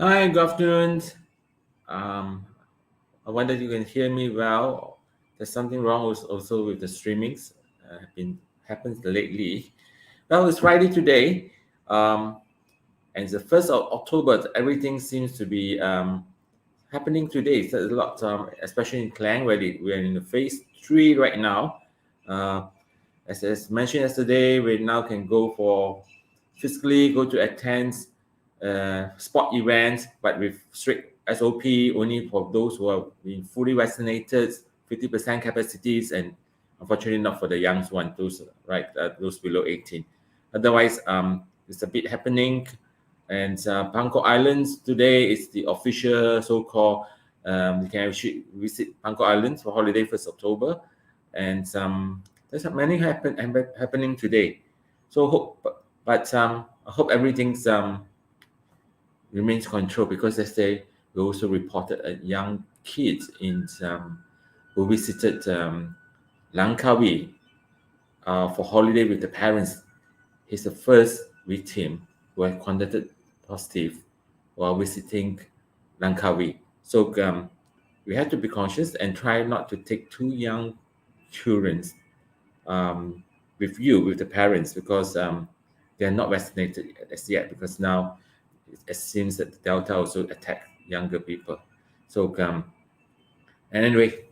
Hi, good afternoon. I wonder if you can hear me well. There's something wrong also with the streamings. Been happens lately. Well, it's Friday today, and it's the 1st of October. Everything seems to be happening today. So there's a lot, especially in Klang, where we're in the phase 3 right now. Uh, as mentioned yesterday, we now can go for physically go to attend sport events, but with strict SOP only for those who are being fully vaccinated, 50% capacities, and unfortunately not for the young ones, those below 18. Otherwise, it's a bit happening. And Bangkok Islands today is the official so-called. You can actually visit Bangkok Islands for holiday 1st October, and there's many happening today. So I hope everything's remains controlled, because yesterday we also reported a young kid who visited Langkawi for holiday with the parents. He's the first victim who had contacted positive while visiting Langkawi. So we have to be conscious and try not to take too young children um, with the parents, because they're not vaccinated as yet, because now it seems that the Delta also attacked younger people. So and anyway,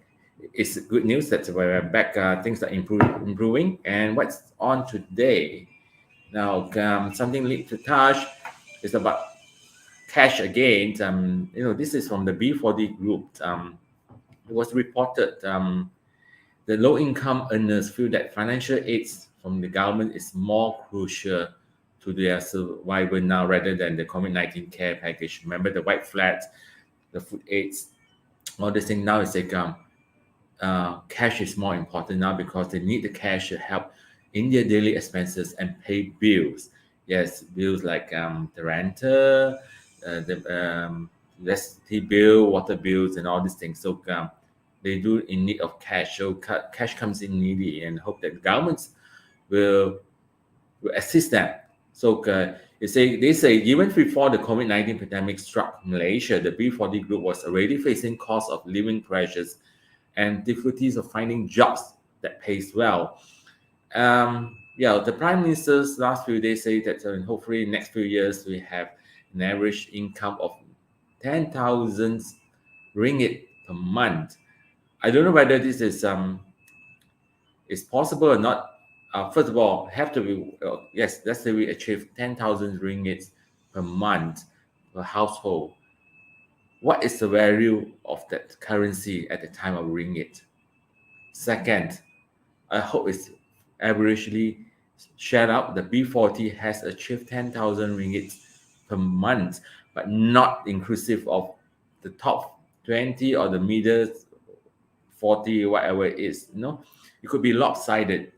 it's good news that we're back. Things are improving. And what's on today? Now, something linked to touch is about cash again. This is from the B40 group. It was reported the low-income earners feel that financial aids from the government is more crucial to their survival now rather than the COVID-19 care package. Remember the white flat, the food aids, all this thing. Now it's like cash is more important now, because they need the cash to help in their daily expenses and pay bills. Yes, bills like the rental, the electricity bill, water bills, and all these things. So they do in need of cash. So cash comes in needy, and hope that the governments will assist them. So they say even before the COVID-19 pandemic struck Malaysia, the B40 group was already facing cost of living pressures and difficulties of finding jobs that pays well. The Prime Minister's last few days say that hopefully next few years we have an average income of 10,000 ringgit per month. I don't know whether this is possible or not. First of all, have to be yes. Let's say we achieve 10,000 ringgit per month per household. What is the value of that currency at the time of ringgit? Second, I hope it's averagely shared out. The B40 has achieved 10,000 ringgit per month, but not inclusive of the top 20 or the middle 40, whatever it is. It could be lopsided.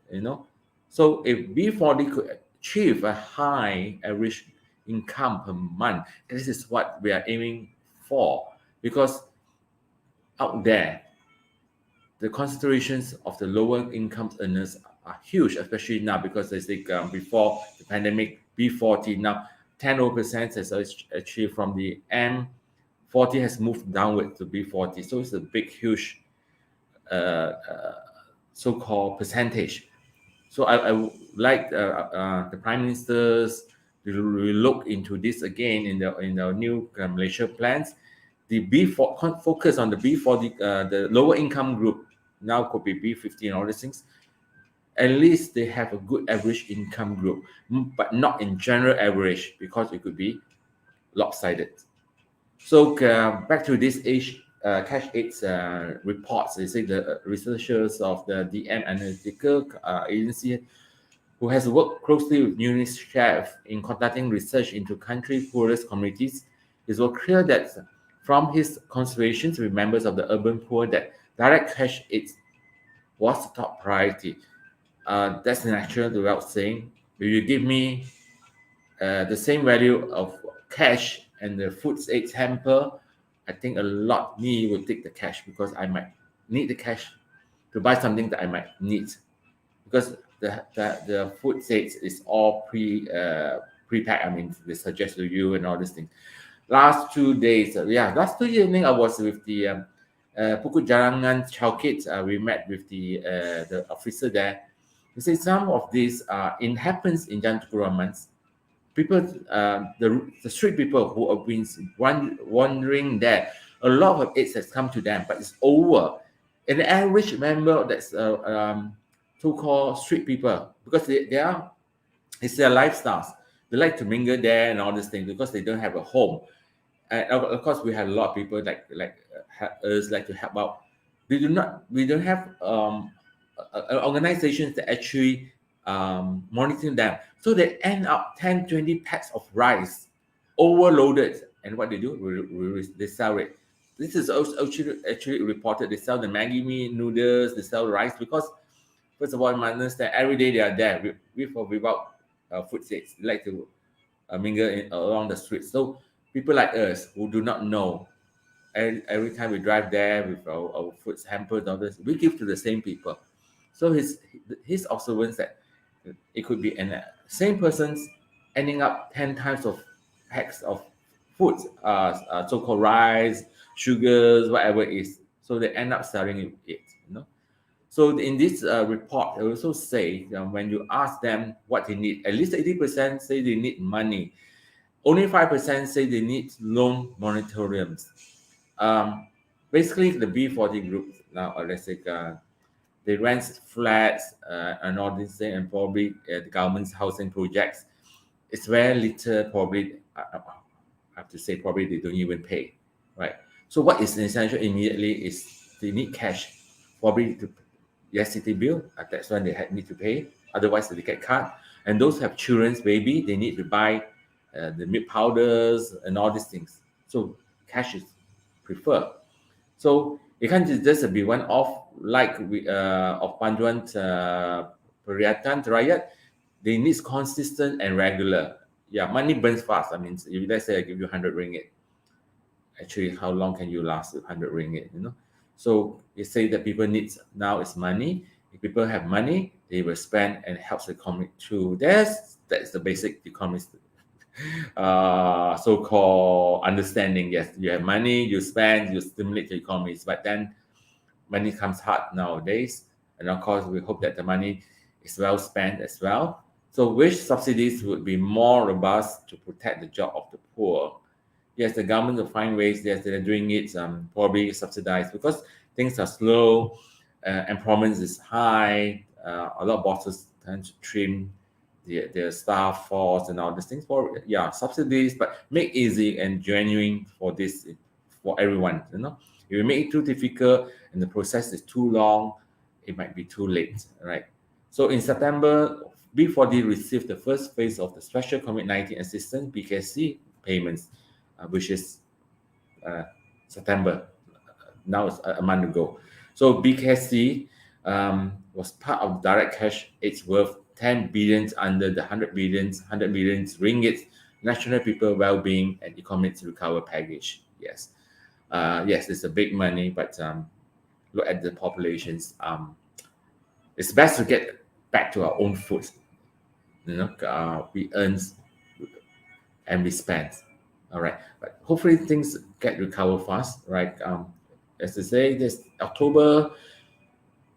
So if B40 could achieve a high average income per month, this is what we are aiming for, because out there the concentrations of the lower income earners are huge, especially now, because they say before the pandemic, B40 now 10% has achieved from the M40 has moved downward to B40. So it's a big, huge so-called percentage. So I would like the prime ministers to look into this again in the new Malaysia plans. The focus on the B40, the lower income group, now could be B50 and all these things. At least they have a good average income group, but not in general average, because it could be lopsided. So back to this cash aids reports. They say the researchers of the DM Analytical Agency, who has worked closely with UNICEF in conducting research into country poorest communities, it was clear that from his conversations with members of the urban poor that direct cash aids was the top priority. That's natural without saying. If you give me the same value of cash and the food aids hamper, I think a lot me will take the cash, because I might need the cash to buy something that I might need, because the food aids is all pre-packed. I mean, they suggest to you and all these things. Last 2 days, last 2 evening, I was with the Pukul Jarangan Child Kids. We met with the officer there. He said some of this happens in Jalan Tukul Rahman. People, the street people who have been wandering there, a lot of aids has come to them, but it's over. And the average member that's so-called street people, because it's their lifestyles. They like to mingle there and all these things because they don't have a home. And of course, we have a lot of people like us like to help out. We don't have organizations that actually monitoring them. So they end up 10, 20 packs of rice overloaded. And what they do, they sell it. This is also actually reported. They sell the Maggi mee noodles, they sell rice, because first of all, you understand, every day they are there with or without food aids. They like to mingle along the streets. So people like us who do not know, every time we drive there with our food hampers and all this, we give to the same people. So his observance that it could be same persons ending up 10 times of packs of food, so-called rice, sugars, whatever it is. So they end up selling it. So in this report, they also say when you ask them what they need, at least 80% say they need money. Only 5% say they need loan moratoriums. Basically, the B40 group now, let's say, they rent flats and all these things, and probably the government's housing projects. It's very little, probably, I have to say, probably they don't even pay, right? So what is essential immediately is they need cash, probably to electricity bill. That's when they need to pay. Otherwise, they get cut. And those who have children's baby, they need to buy the milk powders and all these things. So cash is preferred. So it can't just be one off like of Panduan Perkhidmatan Rakyat. They need consistent and regular. Yeah, money burns fast. I mean, if let's say I give you 100 ringgit, actually, how long can you last with 100 ringgit? So you say that people need now is money. If people have money, they will spend and helps the economy through. That's the basic economist so-called understanding. Yes, you have money, you spend, you stimulate the economies, but then money comes hard nowadays, and of course we hope that the money is well spent as well. So which subsidies would be more robust to protect the job of the poor? Yes, the government will find ways. Yes, they're doing it, probably subsidized, because things are slow, employment is high, a lot of bosses tend to trim their staff force and all these things for subsidies, but make easy and genuine for this, for everyone. If you make it too difficult and the process is too long, it might be too late, right? So in September, B40 received the first phase of the special COVID-19 assistance BKC payments, which is September. Now it's a month ago. So BKC was part of direct cash aids worth 10 billions under the 100 billion ringgit National People Wellbeing and Economic Recovery Package. Yes, it's a big money, but look at the populations. It's best to get back to our own food. We earn and we spend. All right, but hopefully things get recovered fast, right? As I say, this October,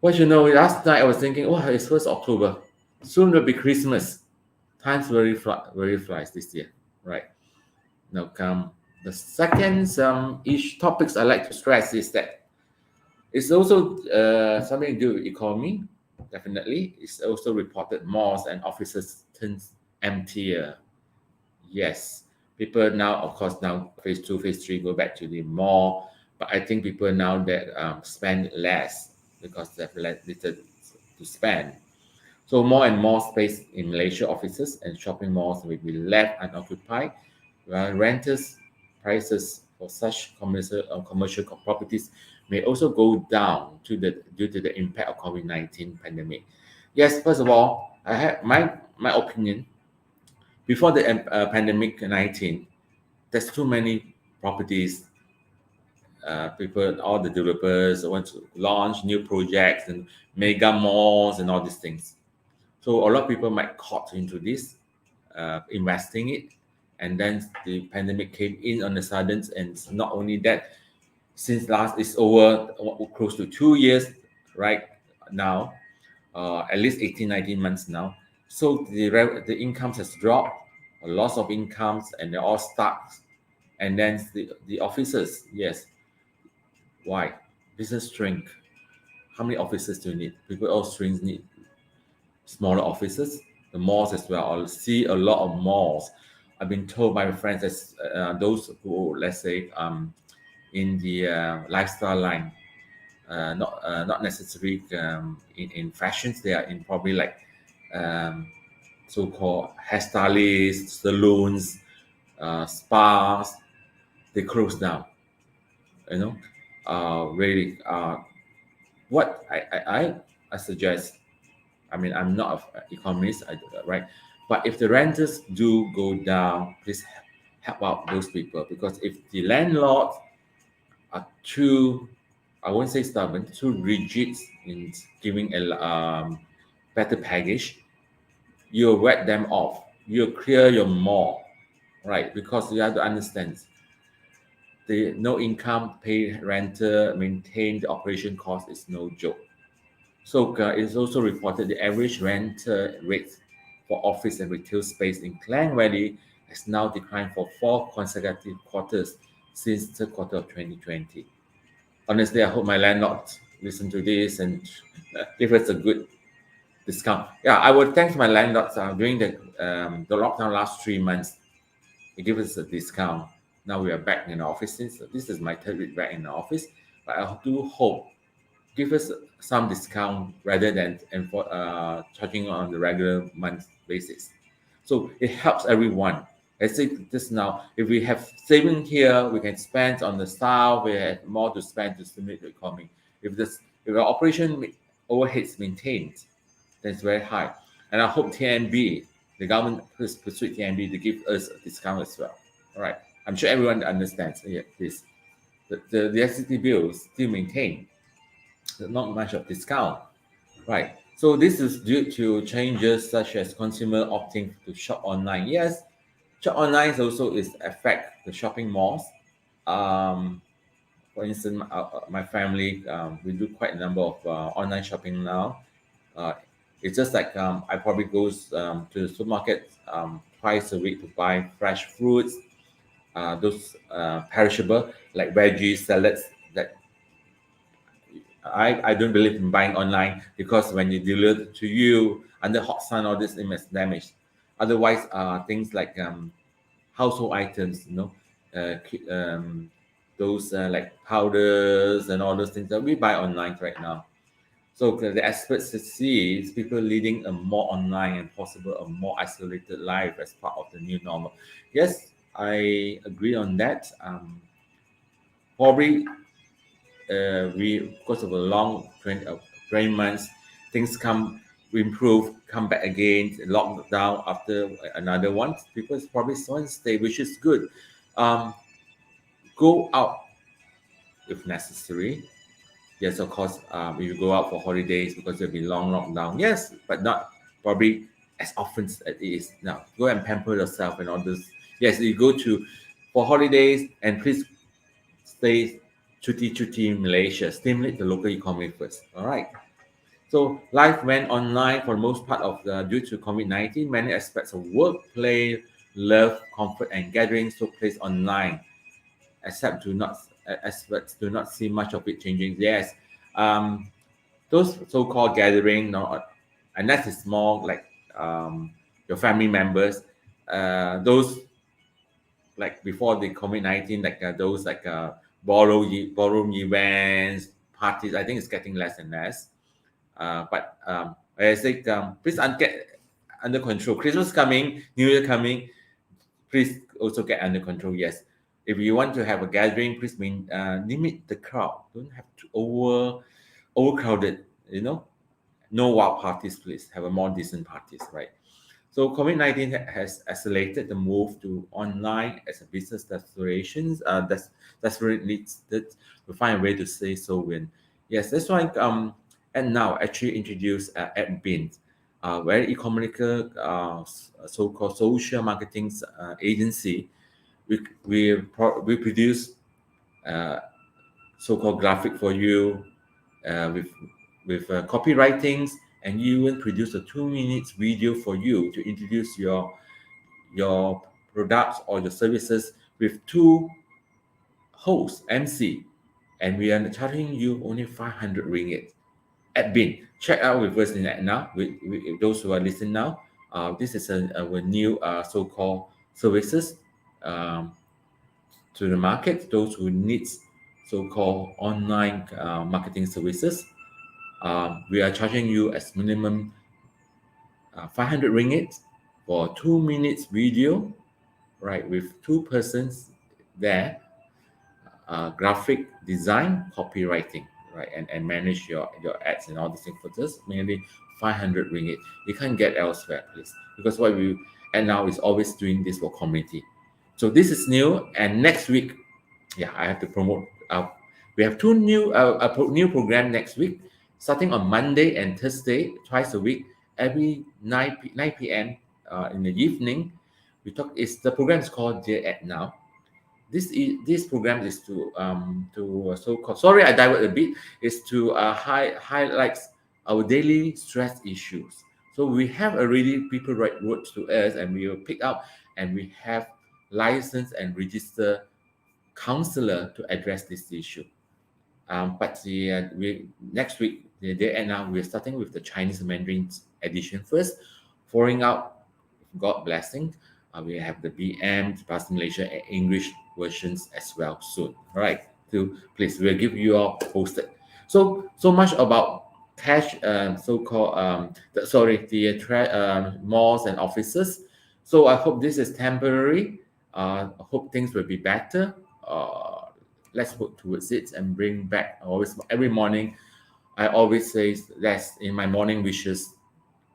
What you know, last night I was thinking, oh, it's 1st October. Soon will be Christmas. Times very flies this year, right? Now come the second each topics I like to stress is that it's also something to do with economy. Definitely, it's also reported malls and offices turns emptier. Yes, people now, of course, now phase two, phase three go back to the mall, but I think people now that spend less because they have little to spend. So more and more space in Malaysia offices and shopping malls will be left unoccupied, while renters prices for such commercial properties may also go down due to the impact of COVID-19 pandemic. Yes, first of all, I have my opinion before the pandemic 19. There's too many properties. People, all the developers want to launch new projects and mega malls and all these things. So a lot of people might caught into this, investing it, and then the pandemic came in on the sudden. And not only that, since last is over close to 2 years, right now, at least 18, 19 months now. So the incomes has dropped, a loss of incomes, and they're all stuck. And then the offices, yes, why? Business shrink. How many offices do you need? People all strings need smaller offices, the malls as well. I see a lot of malls. I've been told by my friends that those who, let's say, in the lifestyle line, not necessarily in fashions. They are in probably like um, so-called hairstylists, salons, spas. They close down. You know, really. What I suggest. I mean, I'm not an economist, right? But if the renters do go down, please help out those people, because if the landlords are too, I won't say stubborn, too rigid in giving a better package, you'll wet them off. You'll clear your mall, right? Because you have to understand the no income, pay renter, maintain the operation cost is no joke. So it's also reported the average rental rate for office and retail space in Klang Valley has now declined for 4 consecutive quarters since third quarter of 2020. Honestly, I hope my landlords listen to this and give us a good discount. Yeah, I would thank my landlords during the lockdown last 3 months. They give us a discount. Now we are back in the offices. This is my third week back in the office, but I do hope give us some discount rather than and for charging on the regular month basis. So it helps everyone. I say this now, if we have saving here, we can spend on the staff, we have more to spend to stimulate the economy. If our operation overheads maintained, then it's very high. And I hope TNB, the government please persuade TNB to give us a discount as well. All right. I'm sure everyone understands this. The electricity bill is still maintained, not much of discount, right? So this is due to changes such as consumer opting to shop online. Yes, shop online also is affect the shopping malls. Um, for instance, my family, we do quite a number of online shopping now. Uh, it's just like I probably goes to the supermarket twice a week to buy fresh fruits, those perishable like veggies, salads that I don't believe in buying online, because when you deliver to you under hot sun, all this image damaged. Otherwise, things like household items, those like powders and all those things that we buy online right now. So the experts see is people leading a more online and possible a more isolated life as part of the new normal. Yes, I agree on that. Probably we because of a long 20 months, things come improve, come back again, lockdown after another one. People is probably so unstable, which is good. Um, Go out if necessary. Yes, of course, if you go out for holidays because there'll be long lockdown. Yes, but not probably as often as it is now. Go and pamper yourself and all this. Yes, you go to for holidays, and please stay cuti in Malaysia. Stimulate the local economy first. All right. So life went online for the most part of the due to COVID-19. Many aspects of work, play, love, comfort, and gatherings took place online. Except do not Experts do not see much of it changing. Yes, um, those so-called gathering, not unless it's more like your family members, those like before the COVID-19, like those like ballroom events, parties. I think it's getting less and less. But I think please get under control. Christmas coming, New Year coming. Please also get under control. Yes, if you want to have a gathering, please limit the crowd. Don't have to overcrowded. No wild parties. Please have a more decent parties, right? So COVID-19 has accelerated the move to online as a business desperation. Desperate needs that we find a way to say so. When yes, that's why and now actually introduce AdBin, very economical so-called social marketing agency. We produce uh, so-called graphic for you with copywritings, and you even produce a 2 minutes video for you to introduce your products or your services with two hosts MC, and we are charging you only 500 ringgit. Admin, check out with us in that now. With those who are listening now, this is a new so-called services um, to the market. Those who needs so-called online marketing services, we are charging you as minimum 500 ringgit for 2 minutes video, right, with two persons there, graphic design, copywriting, right, and manage your ads and all these things for just mainly 500 ringgit. You can't get elsewhere, please, because what we and now is always doing this for community. So this is new, and next week, yeah, I have to promote. We have two new program next week, starting on Monday and Thursday, twice a week, every 9 p.m. In the evening. We talk. Is the program is called Dear At Now. This program is to so-called. Sorry, I divert a bit. Is to highlights our daily stress issues. So we have already people write words to us, and we will pick up, and we have license and register counselor to address this issue. But we next week, the day and now we're starting with the Chinese Mandarin edition first, pouring out, God blessing. We have the BM, plus Malaysia and English versions as well soon. All right, so please, we'll give you all posted. So much about cash, so-called the malls and offices. So I hope this is temporary. I hope things will be better. Let's work towards it and bring back. Always every morning, I always say that's in my morning wishes,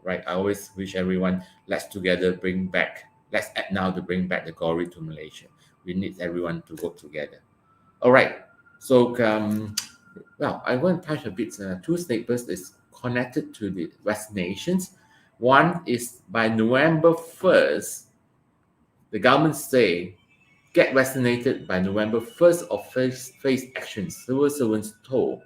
right? I always wish everyone, let's together bring back. Let's act now to bring back the glory to Malaysia. We need everyone to work together. All right. So well, I want to touch a bit. Two statements is connected to the vaccinations. One is by November 1st, the government say get vaccinated by November 1st or face action, civil servants told.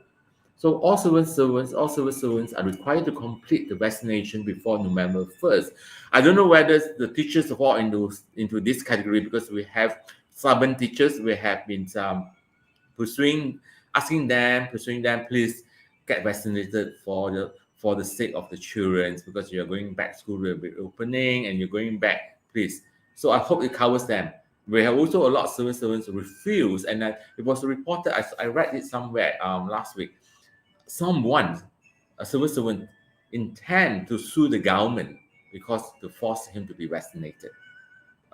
So all civil servants are required to complete the vaccination before November 1st. I don't know whether the teachers fall into this category, because we have stubborn teachers. We have been pursuing them, please get vaccinated for the sake of the children, because you're going back, school will be opening and you're going back, please. So I hope it covers them. We have also a lot of civil servants refuse, and it was reported. I read it somewhere last week. Someone, a civil servant, intend to sue the government because to force him to be vaccinated.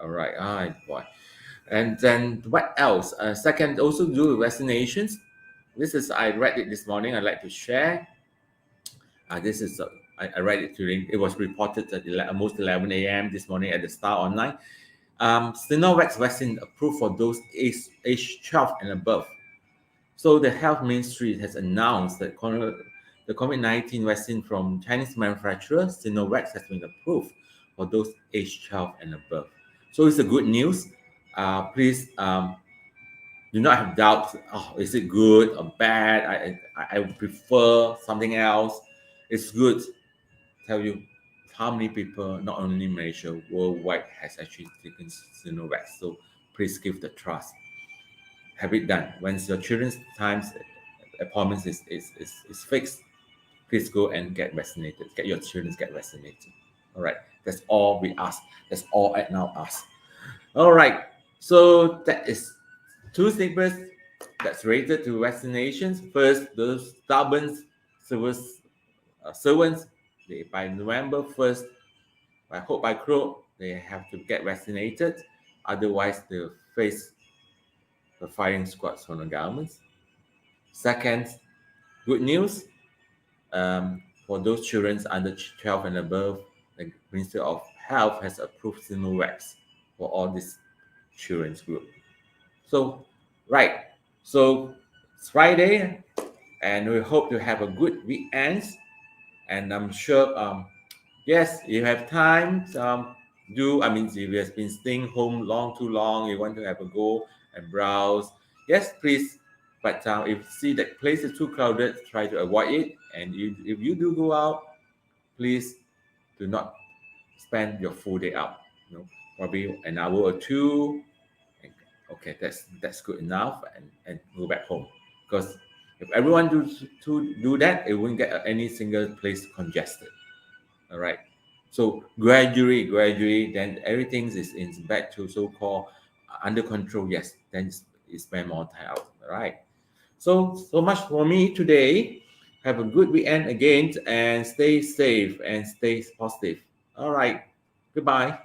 All right, boy. And then what else? Second, also do with vaccinations. This is I read it this morning. I'd like to share. This is I read it during. It was reported at almost 11 a.m. this morning at the Star Online. Sinovac vaccine approved for those age 12 and above. So the health ministry has announced that the COVID-19 vaccine from Chinese manufacturer Sinovac has been approved for those age 12 and above. So it's a good news. Please do not have doubts. Oh, is it good or bad? I would prefer something else. It's good. Tell you how many people, not only Malaysia, worldwide, has actually taken Sinovac. So please give the trust. Have it done. Once your children's times appointments is fixed, please go and get vaccinated. Get your children get vaccinated. All right. That's all we ask. That's all I now ask. All right. So that is two statements that's related to vaccinations. First, those stubborn servants, they by November 1st, I hope by crow, they have to get vaccinated. Otherwise, they'll face the firing squads from the government. Second, good news, for those children under 12 and above, the Ministry of Health has approved Sinovac for all these children's group. So, right. So it's Friday, and we hope to have a good weekend. And I'm sure, yes, you have time. If you have been staying home too long, you want to have a go and browse. Yes, please. But if you see that place is too crowded, try to avoid it. And if you do go out, please do not spend your full day out. Probably an hour or two. Okay, that's good enough, and go back home. Because if everyone to do that, it won't get any single place congested. All right. So gradually, then everything is back to so-called under control. Yes, then you spend more time out. All right. So much for me today. Have a good weekend again, and stay safe and stay positive. All right. Goodbye.